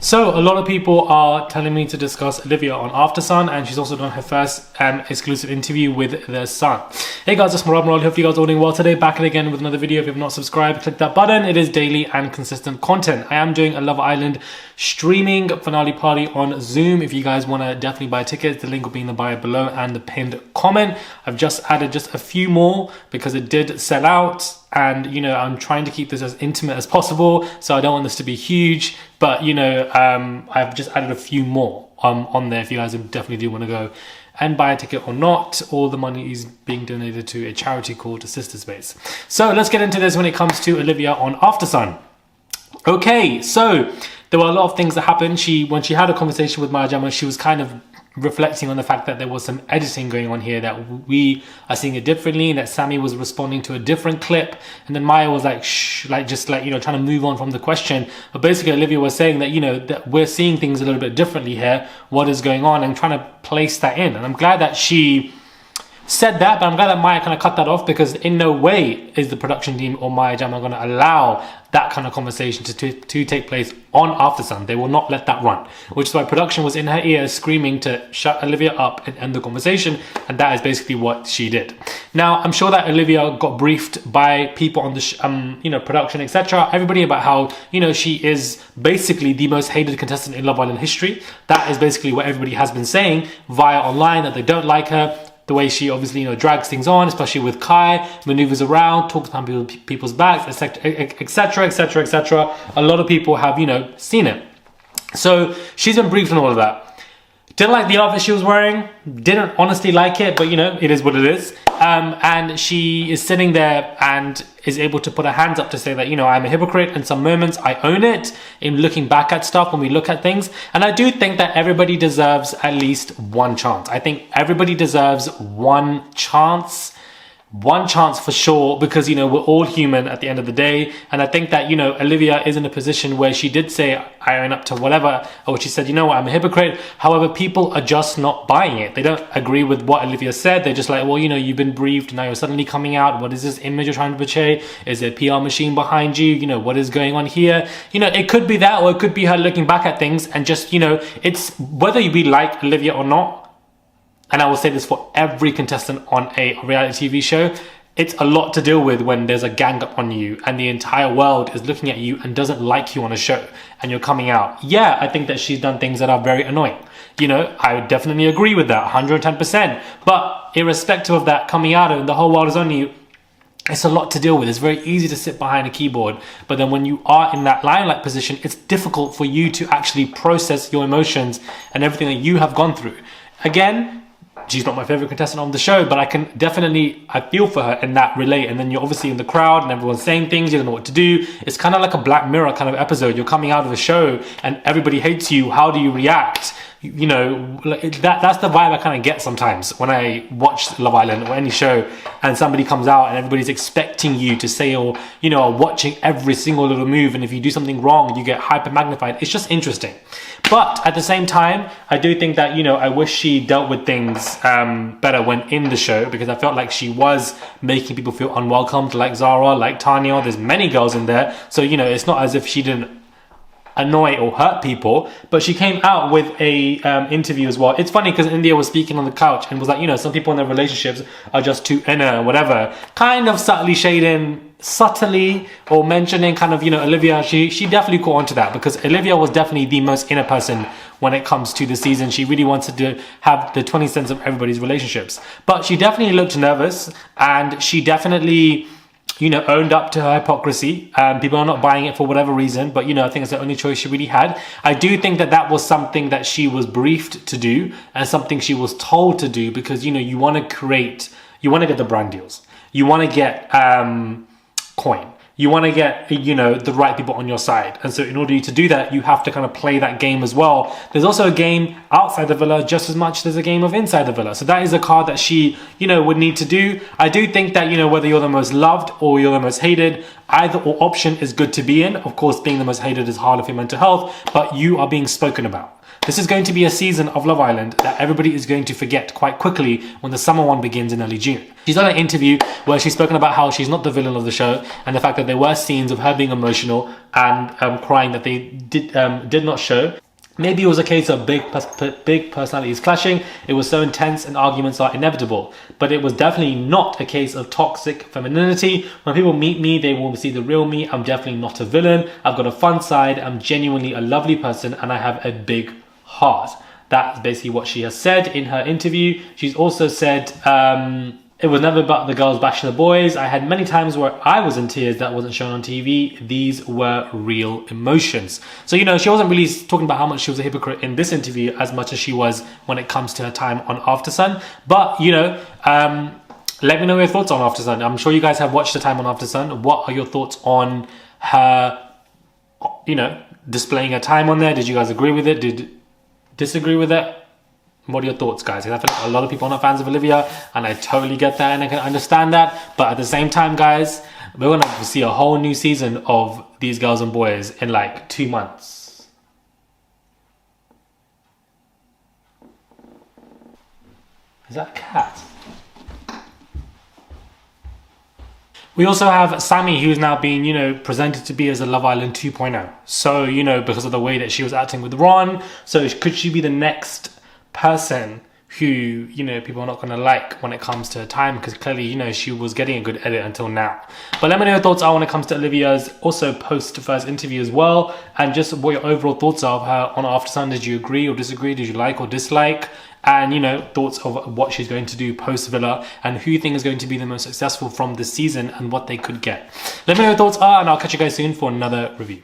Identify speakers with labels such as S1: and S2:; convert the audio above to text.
S1: So a lot of people are telling me to discuss Olivia on Aftersun, and she's also done her first exclusive interview with The Sun. Hey guys, it's Murad. Hope you guys are all doing well today. Back again with another video. If you have not subscribed, click that button. It is daily and consistent content. I am doing a Love Island streaming finale party on Zoom. If you guys want to definitely buy tickets, the link will be in the bio below and the pinned comment. I've just added just a few more because it did sell out. And I'm trying to keep this as intimate as possible, so I don't want this to be huge, but I've just added a few more on there if you guys definitely do want to go and buy a ticket or not. All the money is being donated to a charity called Sister Space. So let's get into this when it comes to Olivia on Aftersun. Okay, so there were a lot of things that happened. When she had a conversation with Maya Jama, she was kind of reflecting on the fact that there was some editing going on here, that we are seeing it differently, and that Sammy was responding to a different clip, and then Maya was like shh, trying to move on from the question. But basically Olivia was saying that that we're seeing things a little bit differently here, what is going on, and trying to place that in. And I'm glad that she said that, but I'm glad that Maya kind of cut that off, because in no way is the production team or Maya Jama going to allow that kind of conversation to take place on Aftersun. They will not let that run, which is why production was in her ear screaming to shut Olivia up and end the conversation, and that is basically what she did. Now, I'm sure that Olivia got briefed by people on the production, etc., everybody, about how she is basically the most hated contestant in Love Island history. That is basically what everybody has been saying via online, that they don't like her. The way she obviously drags things on, especially with Kai, maneuvers around, talks behind people's backs, etc., etc., etc. A lot of people have seen it. So she's been briefed on all of that. Didn't like the outfit she was wearing. Didn't honestly like it, but it is what it is. And she is sitting there and is able to put her hands up to say that I'm a hypocrite. In some moments I own it in looking back at stuff, when we look at things. And I do think that everybody deserves at least one chance. I think everybody deserves one chance for sure, because we're all human at the end of the day. And I think that Olivia is in a position where she did say I own up to whatever, or she said I'm a hypocrite. However, people are just not buying it. They don't agree with what Olivia said. They're just like, well, you've been briefed, now you're suddenly coming out. What is this image you're trying to portray? Is there a PR machine behind you? What is going on here? It could be that, or it could be her looking back at things and just it's whether we like Olivia or not. And I will say this for every contestant on a reality TV show, it's a lot to deal with when there's a gang up on you and the entire world is looking at you and doesn't like you on a show and you're coming out. Yeah, I think that she's done things that are very annoying. I would definitely agree with that, 110%. But irrespective of that, coming out and the whole world is on you, it's a lot to deal with. It's very easy to sit behind a keyboard, but then when you are in that limelight position, it's difficult for you to actually process your emotions and everything that you have gone through. Again, she's not my favorite contestant on the show, but I feel for her in that relate. And then you're obviously in the crowd and everyone's saying things, you don't know what to do. It's kind of like a Black Mirror kind of episode. You're coming out of a show and everybody hates you. How do you react? That's the vibe I kind of get sometimes when I watch Love Island or any show, and somebody comes out and everybody's expecting you to say, or watching every single little move, and if you do something wrong you get hyper magnified. It's just interesting. But at the same time, I do think that I wish she dealt with things better when in the show, because I felt like she was making people feel unwelcomed, like Zara, like Tanya. There's many girls in there, so it's not as if she didn't annoy or hurt people, but she came out with a interview as well. It's funny because India was speaking on the couch and was like, some people in their relationships are just too inner or whatever, kind of subtly or mentioning kind of Olivia. She definitely caught on to that, because Olivia was definitely the most inner person when it comes to the season. She really wanted to have the 20 cents of everybody's relationships, but she definitely looked nervous, and she definitely owned up to her hypocrisy. People are not buying it for whatever reason, but I think it's the only choice she really had. I do think that was something that she was briefed to do and something she was told to do, because you want to get the brand deals, you want to get coin, you want to get the right people on your side, and so in order to do that you have to kind of play that game as well. There's also a game outside the villa just as much as there's a game of inside the villa, so that is a card that she would need to do. I do think that whether you're the most loved or you're the most hated, either or option is good to be in. Of course, being the most hated is harder for your mental health, but you are being spoken about. this is going to be a season of Love Island that everybody is going to forget quite quickly when the summer one begins in early June. She's done an interview where she's spoken about how she's not the villain of the show, and the fact that there were scenes of her being emotional and crying that they did not show. Maybe it was a case of big personalities clashing. It was so intense and arguments are inevitable. But it was definitely not a case of toxic femininity. When people meet me, they will see the real me. I'm definitely not a villain. I've got a fun side. I'm genuinely a lovely person and I have a big heart. That's basically what she has said in her interview. She's also said, it was never about the girls bashing the boys. I had many times where I was in tears that wasn't shown on TV. These were real emotions. So, you know, she wasn't really talking about how much she was a hypocrite in this interview as much as she was when it comes to her time on Aftersun. But, you know, let me know your thoughts on Aftersun. I'm sure you guys have watched the time on Aftersun. What are your thoughts on her, you know, displaying her time on there? Did you guys agree with it? Did disagree with it? What are your thoughts, guys? I feel like a lot of people are not fans of Olivia, and I totally get that and I can understand that. But at the same time, guys, we're going to see a whole new season of these girls and boys in like 2 months. Is that a cat? We also have Sammy, who's now being, you know, presented to be as a Love Island 2.0. So, you know, because of the way that she was acting with Ron. So could she be the next person who, you know, people are not going to like when it comes to her time, because clearly, you know, she was getting a good edit until now. But let me know your thoughts are when it comes to Olivia's also post first interview as well, and just what your overall thoughts are of her on Aftersun. Did you agree or disagree? Did you like or dislike? And, you know, thoughts of what she's going to do post Villa, and who you think is going to be the most successful from this season and what they could get. Let me know your thoughts are, and I'll catch you guys soon for another review.